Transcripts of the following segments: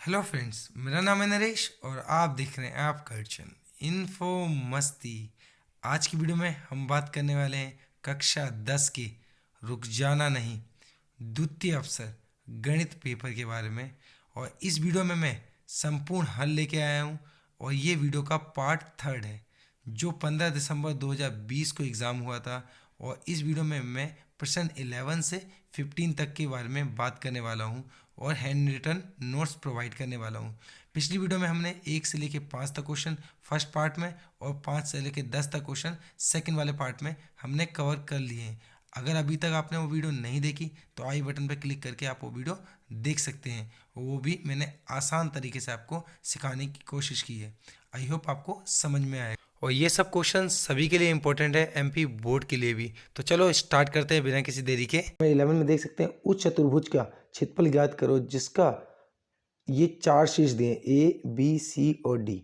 Hello friends, मेरा नाम है नरेश और आप देख रहे हैं आपका चैनल इन्फो मस्ती। आज की वीडियो में हम बात करने वाले हैं कक्षा 10 के रुक जाना नहीं द्वितीय अवसर गणित पेपर के बारे में। और इस वीडियो में मैं संपूर्ण हल लेके आया हूँ और ये वीडियो का पार्ट थर्ड है जो 15 दिसंबर 2020 को एग्ज़ाम हुआ था। और इस वीडियो में मैं प्रश्न 11 से 15 तक के बारे में बात करने वाला हूँ और हैंड रिटन नोट्स प्रोवाइड करने वाला हूँ। पिछली वीडियो में हमने 1 से लेकर 5 तक क्वेश्चन फर्स्ट पार्ट में और 5 से लेकर 10 तक क्वेश्चन सेकंड वाले पार्ट में हमने कवर कर लिए हैं। अगर अभी तक आपने वो वीडियो नहीं देखी तो आई बटन पर क्लिक करके आप वो वीडियो देख सकते हैं। वो भी मैंने आसान तरीके से आपको सिखाने की कोशिश की है। आई होप आपको समझ में आए। और ये सब क्वेश्चन सभी के लिए इंपॉर्टेंट है, एमपी बोर्ड के लिए भी। तो चलो स्टार्ट करते हैं बिना किसी देरी के। 11 में देख सकते हैं उस चतुर्भुज का क्षेत्रफल ज्ञात करो जिसका ये चार शीर्ष दिए ए बी सी और डी।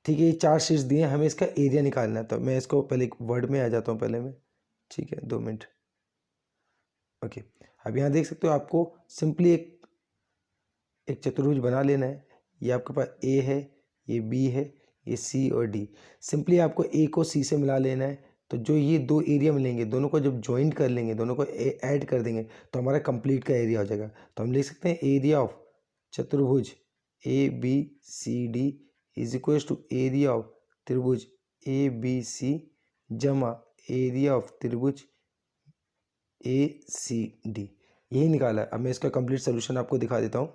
ठीक है, ये चार शीर्ष दिए, हमें इसका एरिया निकालना है। तो मैं इसको पहले एक वर्ड में आ जाता हूँ पहले मैं। ठीक है, 2 मिनट। ओके, अब यहाँ देख सकते हो आपको सिंपली एक एक चतुर्भुज बना लेना है। ये आपके पास ए है, ये बी है, ये सी और डी। सिंपली आपको ए को सी से मिला लेना है। तो जो ये दो एरिया मिलेंगे दोनों को जब ज्वाइंट कर लेंगे, दोनों को ऐड कर देंगे तो हमारा कंप्लीट का एरिया हो जाएगा। तो हम लिख सकते हैं एरिया ऑफ चतुर्भुज A B C D is equal to area of त्रिभुज ए बी सी जमा एरिया ऑफ त्रिभुज ए सी डी। यही निकाला है। अब मैं इसका कंप्लीट सोल्यूशन आपको दिखा देता हूँ।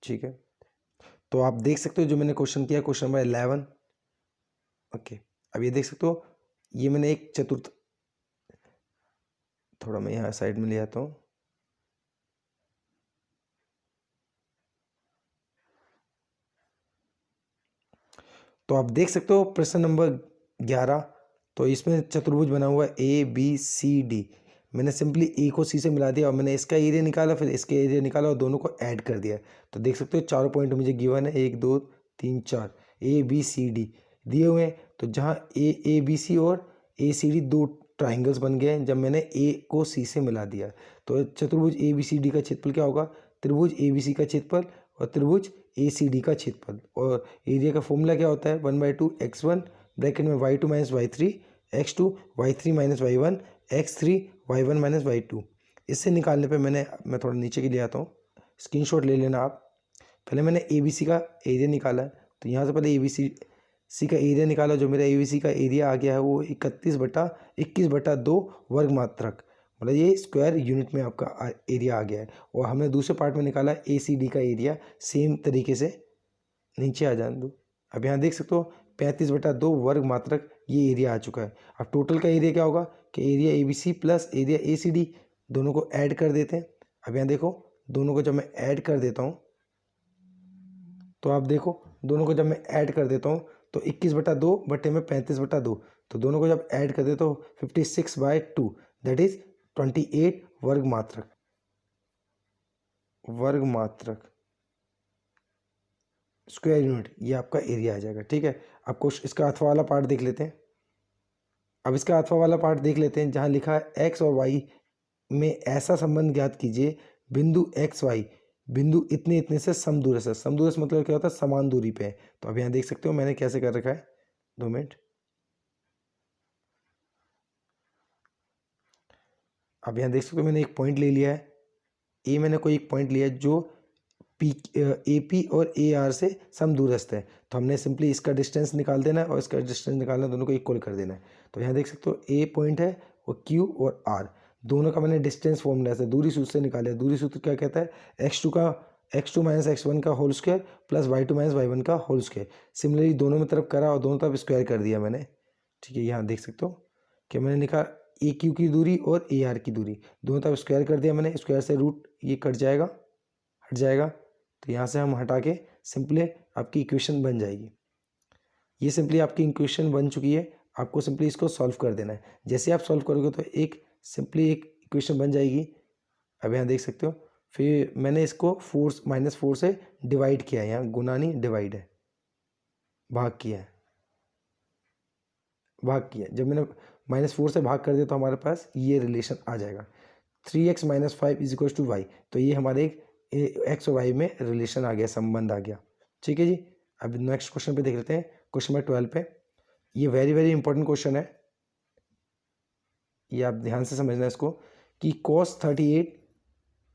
ठीक है, तो आप देख सकते हो जो मैंने क्वेश्चन किया, क्वेश्चन नंबर 11। ओके, अब ये देख सकते हो ये मैंने एक चतुर्थ, थोड़ा मैं यहाँ साइड में ले आता हूँ। तो आप देख सकते हो प्रश्न नंबर 11। तो इसमें चतुर्भुज बना हुआ है ए बी सी डी। मैंने सिंपली ए को सी से मिला दिया और मैंने इसका एरिया निकाला, फिर इसके एरिया निकाला और दोनों को ऐड कर दिया। तो देख सकते हो चारों पॉइंट मुझे गिवन है, 1 2 3 4 ए बी सी डी दिए हुए हैं। तो जहाँ ए बी सी और ए सी डी दो ट्राइंगल्स बन गए जब मैंने ए को सी से मिला दिया। तो चतुर्भुज ए बी सी डी का क्षेत्रफल क्या होगा? त्रिभुज ए बी सी का क्षेत्रफल और त्रिभुज ए सी डी का क्षेत्रफल। और एरिया का फॉर्मूला क्या होता है? 1/2 x1 ब्रैकेट में y2 minus y3 x2 y3 minus y1 x3 y1 minus y2। इससे निकालने पे मैं थोड़ा नीचे के लिए आता हूँ, स्क्रीनशॉट ले लेना आप। पहले मैंने ए बी सी का एरिया निकाला है। तो यहाँ से पहले ए बी सी का एरिया निकाला। जो मेरा ए बी सी का एरिया आ गया है वो 21/2 वर्ग मात्रक, मतलब ये स्क्वायर यूनिट में आपका एरिया आ गया है। और हमने दूसरे पार्ट में निकाला ए सी डी का एरिया, सेम तरीके से नीचे आ जाने दो। अब यहाँ देख सकते हो 35/2 वर्ग मात्रक ये एरिया आ चुका है। अब टोटल का एरिया क्या होगा कि area A B C plus area A C D, दोनों को ऐड कर देते हैं। अब यहाँ देखो दोनों को जब मैं ऐड कर देता हूँ तो आप देखो दोनों को जब मैं ऐड कर देता हूँ तो 21/2 बटे में 35/2, तो दोनों को जब ऐड कर दे तो 56/2 दैट इज 28 वर्ग मात्रक स्क्वायर यूनिट, ये आपका एरिया आ जाएगा। ठीक है, आपको इसका अथवा वाला पार्ट देख लेते हैं। अब इसका अथवा वाला पार्ट देख लेते हैं जहाँ लिखा है एक्स और वाई में ऐसा संबंध ज्ञात कीजिए बिंदु एक्स वाई बिंदु इतने इतने से समदूरस्थ है। समदूरस्थ मतलब क्या होता है? समान दूरी पे है। तो अब यहाँ देख सकते हो मैंने कैसे कर रखा है, 2 मिनट। अब यहाँ देख सकते हो मैंने एक पॉइंट ले लिया है, ए मैंने कोई एक पॉइंट लिया है जो पी ए पी और ए आर से समदूरस्थ है। तो हमने सिंपली इसका डिस्टेंस निकाल देना है और इसका डिस्टेंस निकालना, दोनों को इक्वल कर देना है। तो यहाँ देख सकते हो ए पॉइंट है और क्यू और आर दोनों का मैंने डिस्टेंस फॉर्मूला से दूरी सूत्र से निकाला है। दूरी सूत्र क्या कहता है? x2 माइनस x1 का whole square plus y2 minus y1 का होल स्क्वायर। सिमिलरली दोनों में तरफ करा और दोनों तरफ स्क्वायर कर दिया मैंने। ठीक है, यहाँ देख सकते हो कि मैंने निकाला ए क्यू की दूरी और ए आर की दूरी, दोनों तरफ स्क्वायर कर दिया मैंने। स्क्वायर से रूट ये कट जाएगा, हट जाएगा। तो यहाँ से हम हटा के सिंपली आपकी इक्वेशन बन जाएगी। ये सिंपली आपकी इक्वेशन बन चुकी है। आपको सिंपली इसको सॉल्व कर देना है। जैसे आप सॉल्व करोगे तो एक इक्वेशन बन जाएगी। अब यहाँ देख सकते हो फिर मैंने इसको -4 से डिवाइड किया है। यहाँ गुना नहीं डिवाइड है, भाग किया है, भाग किया। जब मैंने -4 से भाग कर दिया तो हमारे पास ये रिलेशन आ जाएगा 3x - 5 = y। तो ये हमारे एक एक्स और वाई में रिलेशन आ गया, संबंध आ गया। ठीक है जी, अब नेक्स्ट क्वेश्चन पे देख लेते हैं, क्वेश्चन नंबर 12 पे। ये वेरी वेरी इंपॉर्टेंट क्वेश्चन है, ये आप ध्यान से समझना इसको, कि cos 38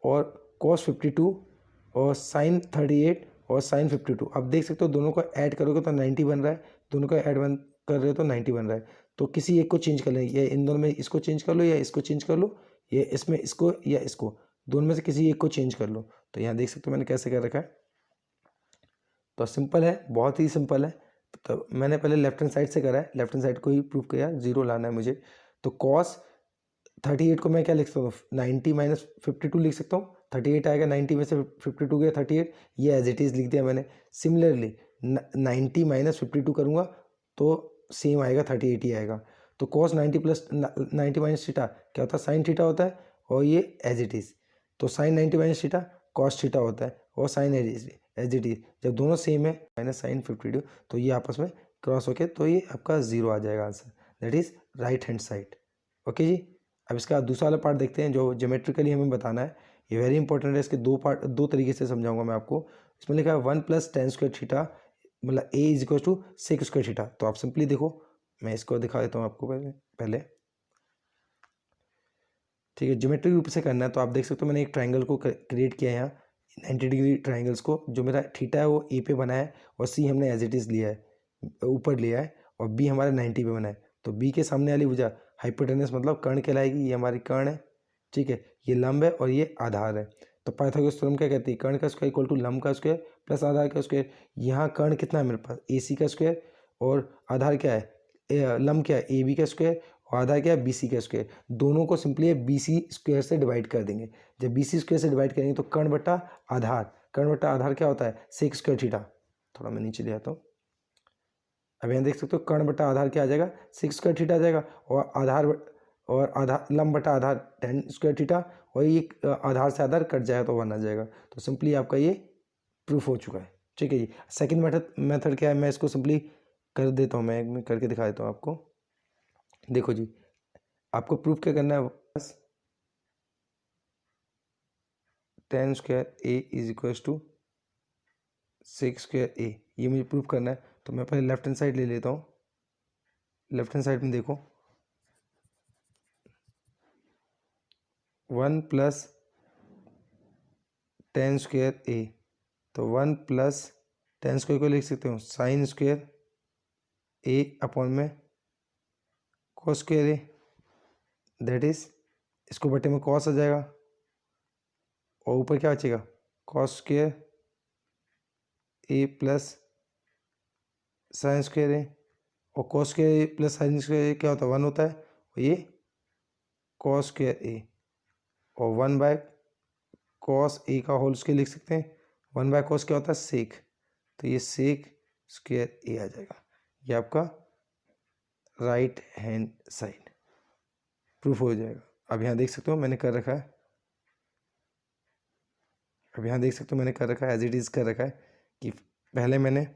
और cos 52 और sin 38 और sin 52, अब देख सकते हो दोनों को ऐड करोगे तो 90 बन रहा है, दोनों को ऐड कर रहे हो तो 90 बन रहा है। तो किसी एक को चेंज कर लेंगे, या इन दोनों में इसको चेंज कर लो या इसको चेंज कर लो, या इसमें इसको या इसको, दोनों में से किसी एक को चेंज कर लो। तो यहाँ देख सकते हो मैंने कैसे कर रखा है। तो सिंपल है, बहुत ही सिंपल है। तो मैंने पहले लेफ्ट हैंड साइड से करा है, लेफ्ट हैंड साइड को ही प्रूव किया, जीरो लाना है मुझे। तो cos 38 को मैं क्या लिख सकता हूँ, 90 माइनस 52 लिख सकता हूँ। 38 आएगा, 90 में से 52 गया 38, ये एज इट इज़ लिख दिया मैंने। सिमिलरली 90 माइनस 52 करूँगा तो सेम आएगा, 38 ही आएगा। तो cos 90 प्लस 90 माइनस थीटा क्या होता है, साइन थीटा होता है, और ये एज इट इज़। तो sine 90 minus theta cos theta होता है, और साइन एज इट इज़। जब दोनों सेम है, माइनस साइन 52, तो ये आपस में क्रॉस होके तो ये आपका जीरो आ जाएगा answer, that is right hand side. Okay जी, अब इसका दूसरा वाला पार्ट देखते हैं जो ज्योमेट्रिकली हमें बताना है। ये वेरी इंपॉर्टेंट है, इसके दो पार्ट, दो तरीके से समझाऊंगा मैं आपको। इसमें लिखा है 1 + tan स्क्वायर थीटा, मतलब a = sec स्क्वायर थीटा। तो आप सिंपली देखो, मैं इसको दिखा देता हूँ आपको पहले। ठीक है, ज्योमेट्रिक रूप से करना है। तो आप देख सकते हो मैंने एक ट्राइंगल को क्रिएट किया है यहाँ, 90 डिग्री ट्राइंगल्स को। जो मेरा थीटा है वो ए पे बना है, और सी हमने एज इट इज़ लिया है, ऊपर लिया है, और बी हमारा 90 पे बना है। तो बी के सामने वाली भुजा हाइपोटेनस मतलब कर्ण कहलाएगी, ये हमारी कर्ण है। ठीक है, ये लंब है और ये आधार है। तो पाइथागोरस थ्योरम क्या कहती है, कर्ण का स्क्वायर इक्वल टू लंब का स्क्वायर प्लस आधार का स्क्वायर। यहाँ कर्ण कितना है मेरे पास, ए सी का स्क्वायर, और आधार क्या है, लंब क्या है, ए बी का स्क्वायर, और आधार क्या है, बी सी का स्क्वायर। दोनों को सिंपली बी सी स्क्वायर से डिवाइड कर देंगे। जब बी सी स्क्वायर से डिवाइड करेंगे तो कर्ण बटा आधार, कर्ण बटा आधार क्या होता है, सेक स्क्वायर थीटा। थोड़ा मैं नीचे ले आता हूँ। अब यहाँ देख सकते हो कर्ण बटा आधार क्या आ जाएगा, सेक स्क्वायर थीटा आ जाएगा, और आधार लंब बटा आधार tan स्क्वायर थीटा, और ये आधार से आधार कट जाएगा तो 1 आ जाएगा। तो सिंपली आपका ये प्रूफ हो चुका है। ठीक है जी, सेकंड मेथड क्या है, मैं इसको सिंपली कर देता हूँ, मैं करके दिखा देता हूँ आपको। देखो जी, आपको प्रूफ क्या करना है, बस tan square a = sec square a, ये मुझे प्रूफ करना है। तो मैं पहले लेफ्ट हैंड साइड ले लेता हूँ। लेफ्ट हैंड साइड में देखो, 1 + tan स्क्वायर a, तो 1 + tan स्क्वायर को लिख सकते हो साइन स्क्वायर a अपॉन में cos square a, that is, इसको बटे में cos आ जाएगा, और ऊपर क्या बचेगा, cos square a plus sine square a, और cos square a plus sine square a क्या होता है, 1 होता है, और ये cos स्क्वायर a, और 1/cos a का होल स्क्वायर लिख सकते हैं। 1/cos क्या होता है, सेक, तो ये सेक स्क्वायर a आ जाएगा। ये आपका राइट हैंड साइड प्रूफ हो जाएगा। अब यहाँ देख सकते हो मैंने कर रखा है, अब यहाँ देख सकते हो मैंने कर रखा है, एज इट इज़ कर रखा है, कि पहले मैंने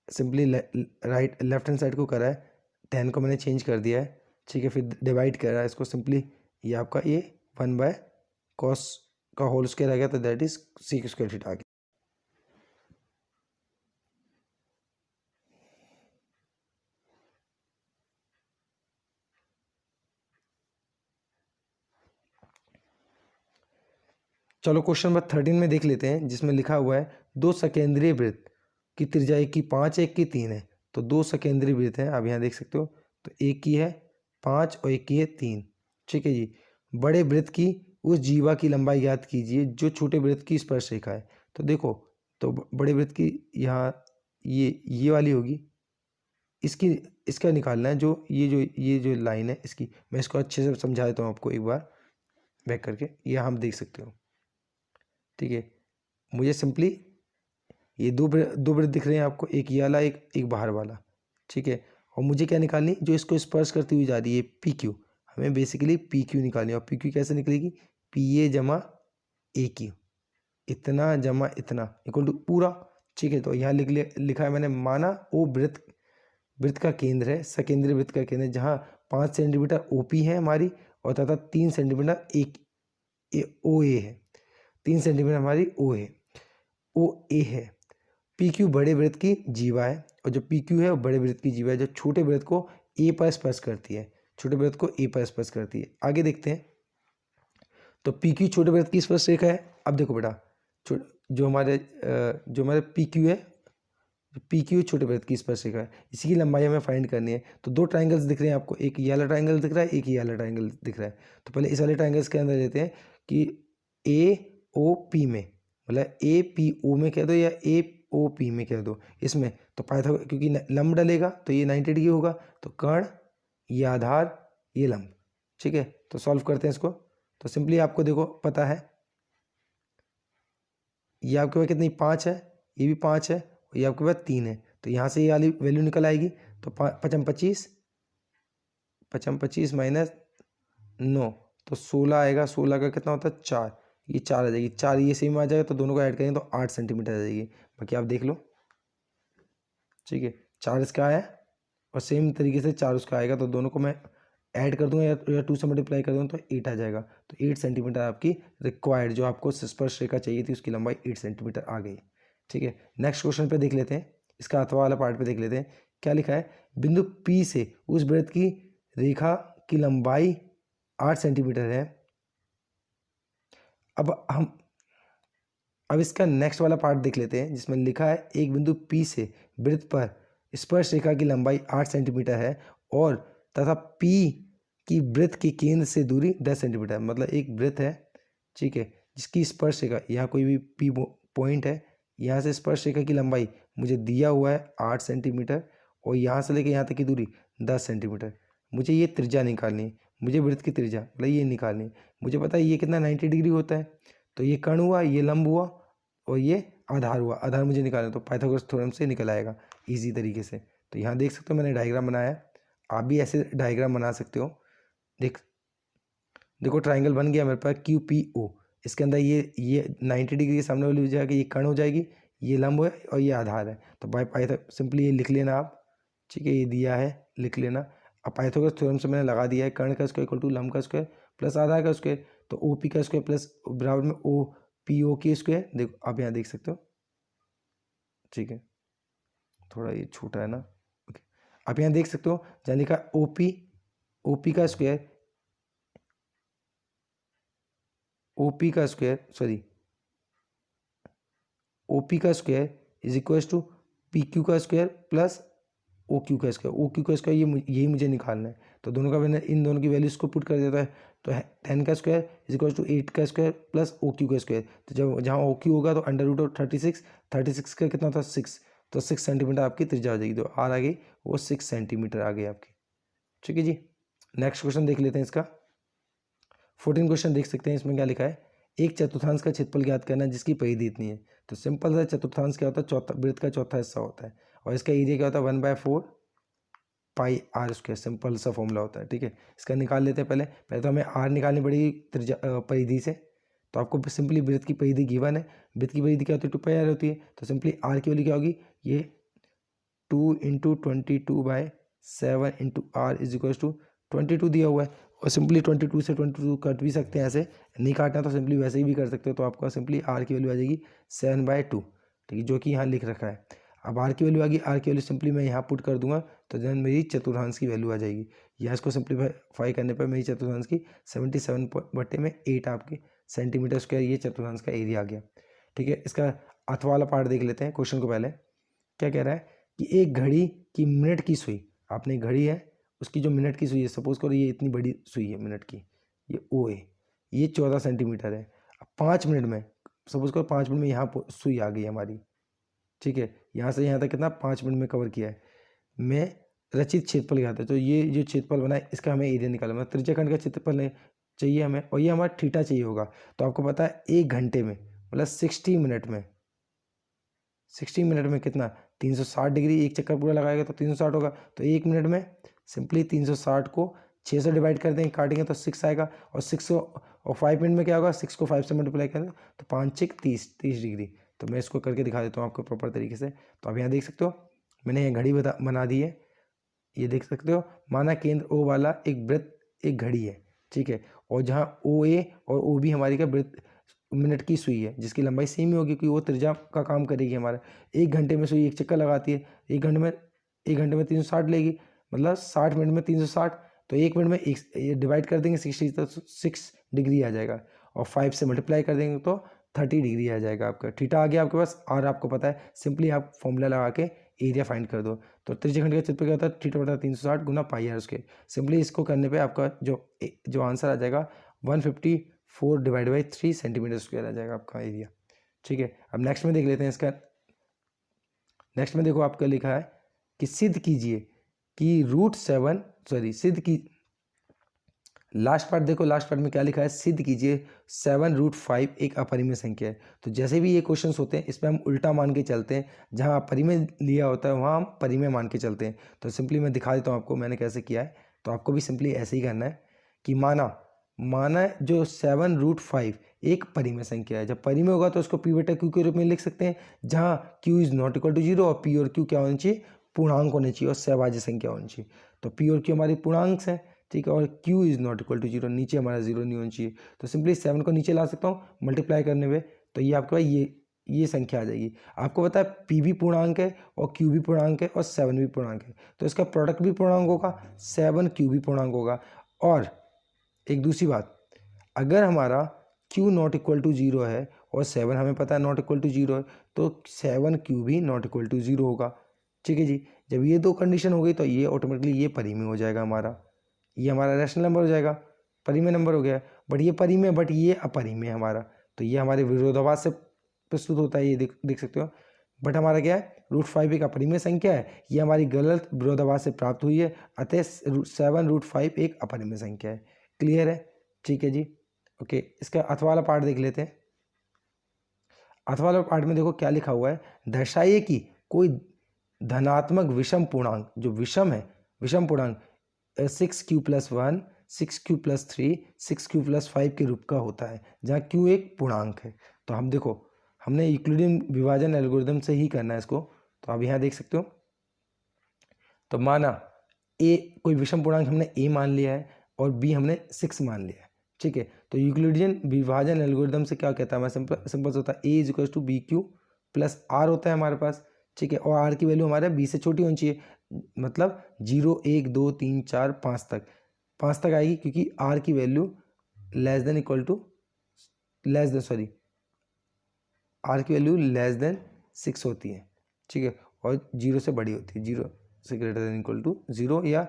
सिंपली लेफ्ट हैंड साइड को करा है, 10 को मैंने चेंज कर दिया है। ठीक है, फिर डिवाइड करा है इसको सिंपली, ये आपका ये 1/cos का होल स्क्वायर आ गया, तो that is sec square theta आ गया। चलो क्वेश्चन नंबर 13 में देख लेते हैं, जिसमें लिखा हुआ है दो सकेंद्रीय वृत्त की त्रिज्या एक की 5 एक की 3 है। तो दो सकेंद्रीय वृत्त हैं, आप यहाँ देख सकते हो, तो एक की है 5 और एक की है 3। ठीक है जी, बड़े वृत्त की उस जीवा की लंबाई ज्ञात कीजिए जो छोटे वृत्त की स्पर्श रेखा है। तो देखो, तो बड़े वृत्त की यहाँ ये वाली होगी, इसकी इसका निकालना है, जो ये जो लाइन है इसकी, मैं इसको अच्छे से समझा देता हूँ आपको एक बार बैक करके, ये हम देख सकते हो। ठीक है, मुझे सिंपली ये दो वृत्त दिख रहे हैं आपको, एक ये वाला, एक बाहर वाला। ठीक है, और मुझे क्या निकालनी, जो इसको स्पर्श करती हुई जा रही है पी क्यू, हमें बेसिकली पी क्यू निकालनी है। और पी क्यू कैसे निकलेगी, पी ए जमा ए क्यू, इतना जमा इतना इक्वल टू पूरा। ठीक है, तो यहाँ लिखा है मैंने, माना वो वृत्त का केंद्र है, सकेंद्रीय वृत्त का केंद्र, जहाँ 5 सेंटीमीटर ओपी है हमारी, और तथा 3 सेंटीमीटर ओ ए है, 3 सेंटीमीटर हमारी ओ है, ओ ए है। पी क्यू बड़े वृत्त की जीवा है, और जो पी क्यू है वो बड़े वृत्त की जीवा है, जो छोटे वृत्त को ए पर स्पर्श करती है, छोटे वृत्त को ए पर स्पर्श करती है। आगे देखते हैं, तो पी क्यू छोटे वृत्त की स्पर्श रेखा है। अब देखो बेटा, जो हमारे पी क्यू है, पी क्यू छोटे वृत्त की स्पर्श रेखा है, इसी की लंबाई हमें फाइंड करनी है। तो 2 ट्राइंगल्स दिख रहे हैं आपको, एक ये वाला ट्राइंगल दिख रहा है, एक ये वाला ट्राइंगल दिख रहा है। तो पहले इस वाले ट्राइंगल्स के अंदर लेते हैं कि ए ओ पी में, मतलब ए पी ओ में कह दो या ए ओ पी में कह दो, इसमें तो पाइथागोरस, क्योंकि लंब डलेगा तो ये 90 डिग्री होगा, तो कर्ण, ये आधार, ये लंब। ठीक है, तो सॉल्व करते हैं इसको। तो सिंपली आपको देखो पता है, ये आपके पास कितनी 5 है, ये भी 5 है, और ये आपके पास 3 है, तो यहाँ से ये वाली वैल्यू निकल आएगी। तो 5 25, 25 माइनस 9, तो 16 आएगा। 16 का कितना होता है 4, ये 4 आ जाएगी, 4 ये सेम आ जाएगा, तो दोनों को ऐड करेंगे तो 8 सेंटीमीटर आ जाएगी। बाकी आप देख लो, ठीक है, 4 इसका आया और सेम तरीके से 4 उसका आएगा, तो दोनों को मैं ऐड कर दूंगा या 2 से मल्टीप्लाई कर दूंगा तो 8 आ जाएगा। तो 8 सेंटीमीटर आपकी रिक्वायर्ड, जो आपको स्पर्श रेखा चाहिए थी उसकी लंबाई 8 सेंटीमीटर आ गई। ठीक है, नेक्स्ट क्वेश्चन पे देख लेते हैं, इसका अथवा वाला पार्ट पे देख लेते हैं। क्या लिखा है, बिंदु P से उस वृत्त की रेखा की लंबाई 8 सेंटीमीटर है। अब इसका नेक्स्ट वाला पार्ट देख लेते हैं, जिसमें लिखा है एक बिंदु P से वृत्त पर स्पर्श रेखा की लंबाई 8 सेंटीमीटर है, और तथा P की वृत्त के केंद्र से दूरी 10 सेंटीमीटर। मतलब एक वृत्त है, ठीक है, जिसकी स्पर्श रेखा, यहाँ कोई भी P पॉइंट है, यहाँ से स्पर्श रेखा की लंबाई मुझे दिया हुआ है 8 सेंटीमीटर, और यहाँ से लेकर यहाँ तक की दूरी 10 सेंटीमीटर। मुझे ये त्रिज्या निकालनी है, मुझे वृत्त की त्रिज्या मतलब ये निकालनी है। मुझे पता है ये कितना 90 डिग्री होता है, तो ये कर्ण हुआ, ये लंब हुआ, और ये आधार हुआ। आधार मुझे निकालना, तो पाइथागोरस थ्योरम से निकल आएगा इजी तरीके से। तो यहाँ देख सकते हो मैंने डायग्राम बनाया है, आप भी ऐसे डायग्राम बना सकते हो। देखो ट्राइंगल बन गया मेरे पास क्यू पी ओ, इसके अंदर ये 90 डिग्री के सामने वाली हो जाएगी, ये कर्ण हो जाएगी, ये लंब है और ये आधार है। तो बाय पाइथागोरस सिंपली ये लिख लेना आप, ठीक है, ये दिया है लिख लेना। अब पाइथागोरस थ्योरम से मैंने लगा दिया है, कर्ण का स्क्वायर इक्वल टू लंब का स्क्वायर प्लस आधार का स्क्वायर, तो ओ पी का स्क्वायर प्लस बराबर में ओ पी ओ के स्क्वायर। देखो आप यहाँ देख सकते हो, ठीक है, थोड़ा ये छोटा है ना, ओके। आप यहाँ देख सकते हो जहाँ लिखा ओ पी का स्क्वायर, ओपी का square is equal to P Q का स्क्वायर प्लस ओ क्यू का स्क्वायर। ओ क्यू का स्क्वायर यही मुझे निकालना है, तो दोनों का मैंने इन दोनों की वैल्यूज को पुट कर देता है। तो 10 का स्क्वायर इज इक्वल टू 8 का स्क्वायर प्लस ओ क्यू का स्क्वायर। तो जब जहाँ ओ क्यू होगा तो अंडर रूट ऑफ 36 का कितना होता है 6, तो 6 सेंटीमीटर आपकी त्रिज्या हो जाएगी। तो आर आ गई, वो 6 सेंटीमीटर आ गई आपकी। ठीक है जी, नेक्स्ट क्वेश्चन देख लेते हैं इसका। 14 क्वेश्चन देख सकते हैं, इसमें क्या लिखा है, एक चतुर्थांश का क्षेत्रफल ज्ञात करना जिसकी परिधि इतनी है। तो सिंपल सा चतुर्थांश क्या होता है, चौथा वृत्त का चौथा हिस्सा होता है, और इसका एरिया क्या होता है 1/4 पाई आर स्क्वायर। सिंपल सा फॉर्मूला होता है, ठीक है। इसका निकाल लेते हैं, पहले तो हमें आर निकालनी पड़ेगी परिधि से। तो आपको सिंपली वृत्त की परिधि गिवन है, वृत्त की परिधि क्या होती है 2 पाई आर होती है। तो सिंपली आर की वैल्यू क्या होगी, ये 2 × 22/7 × आर इज इक्वल टू 22 दिया हुआ है, और सिंपली 22 से 22 कट भी सकते हैं, ऐसे नहीं काटना तो सिंपली वैसे ही भी कर सकते हो। तो आपका सिंपली आर की वैल्यू आ जाएगी 7/2, ठीक है, जो कि यहाँ लिख रखा है। अब आर की वैल्यू आ गई, आर की वैल्यू सिंपली मैं यहाँ पुट कर दूंगा, तो देन मेरी चतुर्थांश की वैल्यू आ जाएगी। यहाँ इसको सिंप्लीफाई करने पर मेरी चतुर्थांश की 77/8 आपकी सेंटीमीटर स्क्वायर, ये चतुर्थांश का एरिया आ गया। ठीक है, इसका अथवा वाला पार्ट देख लेते हैं। क्वेश्चन को पहले क्या कह रहा है कि एक घड़ी की मिनट की सुई, आपने घड़ी है उसकी जो मिनट की सुई है, सपोज करो ये इतनी बड़ी सुई है मिनट की, ये ओ है, ये 14 सेंटीमीटर है। अब 5 मिनट में, सपोज करो 5 मिनट में यहाँ सुई आ गई हमारी, ठीक है, यहाँ से यहाँ तक कितना 5 मिनट में कवर किया है। मैं रचित क्षेत्रफल क्या था, तो ये जो क्षेत्रफल बना है इसका हमें एरिया निकालना, मतलब त्रिज्याखंड का क्षेत्रफल चाहिए हमें, और ये हमारा थीटा चाहिए होगा। तो आपको पता है 1 घंटे में मतलब 60 मिनट में कितना 360 डिग्री, एक चक्कर पूरा लगाएगा तो 360 होगा। तो 1 मिनट में सिंपली 360 को 6 से डिवाइड कर देंगे, काटेंगे तो 6 आएगा, और 6 और 5 मिनट में क्या होगा, 6 को 5 से मल्टीप्लाई करेंगे तो 5 6 30 डिग्री। तो मैं इसको करके दिखा देता हूँ आपको प्रॉपर तरीके से। तो आप यहाँ देख सकते हो मैंने ये घड़ी बना दी है, ये देख सकते हो। माना केंद्र ओ वाला एक वृत्त एक घड़ी है, ठीक है, और जहाँ ओ ए और ओ बी हमारी क्या वृत्त मिनट की सुई है, जिसकी लंबाई सेम ही होगी क्योंकि वो त्रिज्या का काम करेगी हमारा। 1 घंटे में सुई एक चक्कर लगाती है, 1 घंटे में 360 लेगी, मतलब 60 मिनट में 360, तो 1 मिनट में एक डिवाइड कर देंगे 60 तो 6 डिग्री आ जाएगा, और 5 से मल्टीप्लाई कर देंगे तो 30 डिग्री आ जाएगा आपका। थीटा आ गया आपके पास, और आपको पता है सिंपली आप फॉर्मूला लगा के एरिया फाइंड कर दो। तो त्रिज्यखंड का क्षेत्रफल क्या होता है, थीटा बटा 360 गुना पाई आर उसके। सिंपली इसको करने पे आपका जो आंसर आ जाएगा 154 डिवाइड बाई 3 सेंटीमीटर स्क्वायर आ जाएगा आपका एरिया। ठीक है, अब नेक्स्ट में देख लेते हैं इसका। नेक्स्ट में देखो आपका लिखा है कि सिद्ध कीजिए कि सिद्ध की लास्ट पार्ट देखो, लास्ट पार्ट में क्या लिखा है, सिद्ध कीजिए 7√5 एक अपरिमेय संख्या है। तो जैसे भी ये क्वेश्चंस होते हैं इसमें हम उल्टा मान के चलते हैं, जहां अपरिमेय लिया होता है वहां हम परिमेय मान के चलते हैं। तो सिंपली मैं दिखा देता हूं आपको मैंने कैसे किया है। तो आपको भी सिंपली ऐसे ही करना है कि माना जो 7√5 एक परिमेय संख्या है। जब परिमेय होगा तो उसको पी बटा क्यू के रूप में लिख सकते हैं, जहाँ Q is not equal to 0 और पी और क्यू क्या होनी चाहिए, पूर्णांक होने चाहिए और सहभाज्य संख्या होनी चाहिए। तो पी और क्यू हमारी पूर्णांक है, ठीक है, और Q is not equal to 0, नीचे हमारा 0 नहीं होना चाहिए। तो सिंपली 7 को नीचे ला सकता हूँ मल्टीप्लाई करने में, तो ये आपके पास ये संख्या आ जाएगी। आपको पता है पी भी पूर्णांक है और क्यू भी पूर्णांक है और 7 भी पूर्णांक है, तो इसका प्रोडक्ट भी पूर्णांक होगा, 7 क्यू भी पूर्णांक होगा। और एक दूसरी बात, अगर हमारा q नॉट इक्वल टू 0 है और 7 हमें पता है नॉट इक्वल टू 0 है, तो 7q भी नॉट इक्वल टू 0 होगा। ठीक है जी, जब ये दो कंडीशन हो गई तो ये ऑटोमेटिकली ये परिमेय हो जाएगा हमारा, ये हमारा रैशनल नंबर हो जाएगा, परिमेय नंबर हो गया। बट ये परिमेय, बट ये अपरिमेय हमारा, तो ये हमारे विरोधाभास से प्रस्तुत होता है, ये देख सकते हो। बट हमारा क्या है, √5 एक अपरिमेय संख्या है, ये हमारी गलत विरोधाभास से प्राप्त हुई है, अतः 7√5 एक अपरिमेय संख्या है। क्लियर है? ठीक है जी, ओके। इसका अथवा वाला पार्ट देख लेते हैं। अथवा वाला पार्ट में देखो क्या लिखा हुआ है, दर्शाइए कि कोई धनात्मक विषम पूर्णांक, जो विषम है, विषम पूर्णांक 6q+1, 6q+3, 6q+5 के रूप का होता है, जहाँ q एक पूर्णांक है। तो हम देखो, हमने यूक्लिडियन विभाजन एल्गोरिथम से ही करना है इसको। तो आप यहाँ देख सकते हो, तो माना a कोई विषम पूर्णांक हमने a मान लिया है और b हमने 6 मान लिया है। ठीक है, तो यूक्लिडियन विभाजन एल्गोरिथम से क्या कहता है, मैं सिंपल होता है a = bq + r होता है हमारे पास। ठीक है, और r की वैल्यू हमारे b से छोटी होनी चाहिए, मतलब 0, 1, 2, 3, 4, 5 तक आएगी, क्योंकि r की वैल्यू r की वैल्यू <6 होती है। ठीक है, और 0 से बड़ी होती है, 0 से > 0 या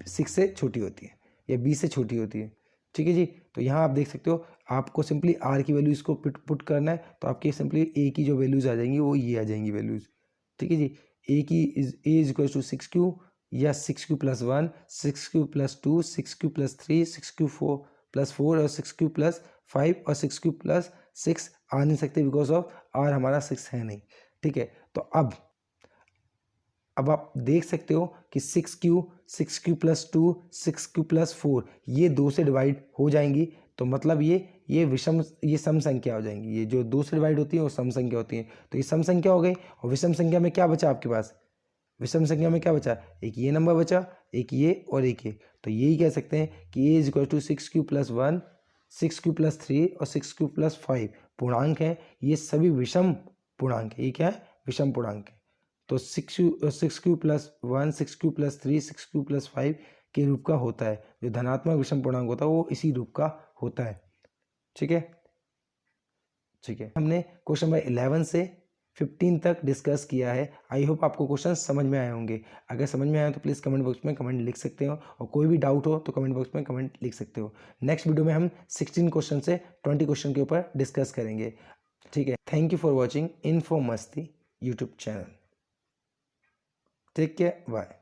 6 से छोटी होती है या b से छोटी होती है। ठीक है जी, तो यहाँ आप देख सकते हो, आपको सिंपली r की वैल्यू इसको पुट करना है, तो आपकी सिंपली a की जो वैल्यूज आ जाएंगी वो ये आ जाएंगी वैल्यूज। ठीक है जी, a = 6q या 6q+1, 6q+2, 6q+3, 6q+4 और 6q+5 और 6q+6 आ नहीं सकते, बिकॉज ऑफ r हमारा 6 है नहीं। ठीक है, तो अब आप देख सकते हो कि 6q, 6q+2, 6q+4 ये 2 से डिवाइड हो जाएंगी, तो मतलब ये सम संख्या हो जाएंगी। ये जो 2 से डिवाइड होती है वो सम संख्या होती है, तो ये सम संख्या हो गई। और विषम संख्या में क्या बचा आपके पास, विषम संख्या में क्या बचा, एक ये नंबर बचा, एक ये और एक ये। तो यही कह सकते हैं कि a = 6q+1, 6q+3 और 6q+5 पूर्णांक है, ये सभी विषम पूर्णांक है। ये क्या है, विषम पूर्णांक है। तो 6q+1, 6q+3, 6q+5 के रूप का होता है। जो धनात्मक विषम पूर्णांक होता है वो इसी रूप का होता है। ठीक है, ठीक है, हमने क्वेश्चन नंबर 11 से 15 तक डिस्कस किया है। आई होप आपको क्वेश्चन समझ में आए होंगे। अगर समझ में आए तो प्लीज़ कमेंट बॉक्स में कमेंट लिख सकते हो, और कोई भी डाउट हो तो कमेंट बॉक्स में कमेंट लिख सकते हो। नेक्स्ट वीडियो में हम 16 क्वेश्चन से 20 क्वेश्चन के ऊपर डिस्कस करेंगे। ठीक है, thank you for watching Info Masti YouTube channel. Take care, bye.